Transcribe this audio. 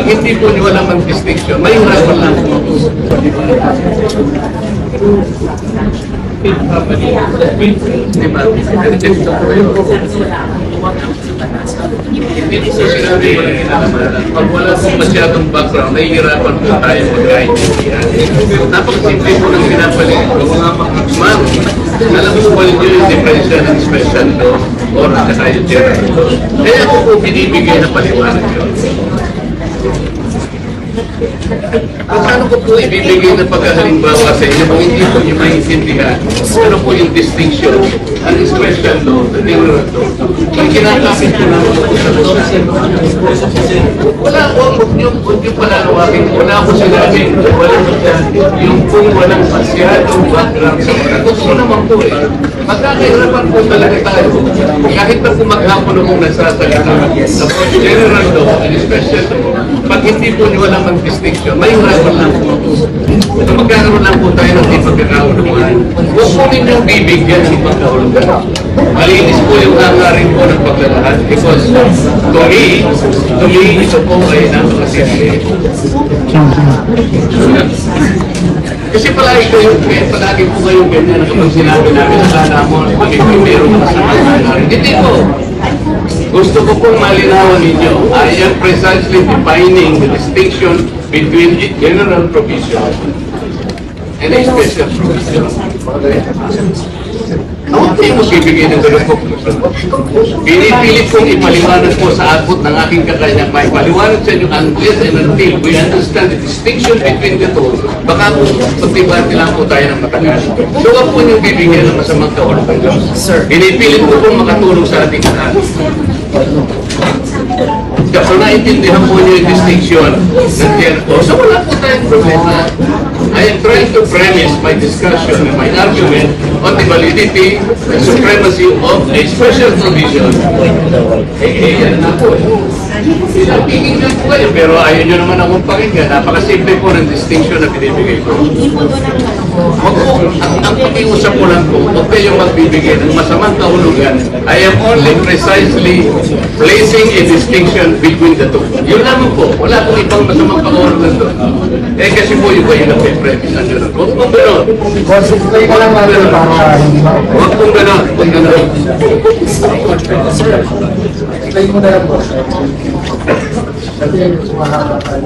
hindi po niyo walang mag-distinction, may harapan lang po. Diba? Hindi po sinabi walang kinalaman. Pag wala pong masyadong background, nahihirapan po tayo mag-kaintindihan. Napakasimple po ng pinapalit ko. Ma'am, alam mo ba niyo yung differential and special law or saka yung general law? Kaya ako po binibigay na paliwanag yun. Kung ano ko po ibibigay na paghalimbawa sa inyo, kung hindi po niyo maintindihan, ano po yung distinction, ang special law, the general law. Ang kinakapit ko naman po sa law. Wala po, huwag niyo palalawakin. Wala po sinabing, yung kung walang masyadong background sa mga. Gusto naman po eh. Magkakairapan po talaga tayo. Kahit na po maghapon akong nagsasalita sa general law and special law, pag hindi po niyo walang mag-distinction, may harapan lang po. So magkakaroon lang po tayo ng di pagkakaunawaan. Huwag po ninyong bibigyan ng pagkakaunawaan. Malinis po yung nangarin po ng paglalahad because to me, ito po ay napakasimple. Kasi palagi po kayong ganyan kapag sinabi namin nakala mo, magiging meron na sa nangarin. Hindi po. Gusto ko pong malinawan ninyo, I am precisely defining the distinction between a general provision and a special provision. Huwag kayo magbibigay ng ganun po. Pinipilit kong ipaliwanag po sa abot ng aking kakanyang maipaliwanag sa inyo unless and until we understand the distinction between the two. Baka po, pagtibati lang po tayo ng matagal. So huwag po niyong bibigyan ng masamang kaulapan. Pinipilit ko pong makatulong sa ating lahat. So naintindihan po niyo yung distinction ng termo. So wala po tayong problema. I am trying to premise my discussion and my argument on the validity and supremacy of a special provision. Yan na po. Pinapiging na po kayo, pero ayaw nyo naman akong pakinggan. Napakasimple po ng distinction na binibigay ko. Ang pakiusap ko lang po, huwag kayong magbibigay ng masamang kahulugan. I am only precisely placing a distinction between the two. Yun lamang po. Wala pong ibang masamang kahulugan doon. Eh kasi po yung kayo na premise. Huwag pong gano'n. Concentrate ka lang para hindi ba? Huwag pong gano'n. Huwag gano'n. Explain mo na lang po. Kasi mahaba tayo.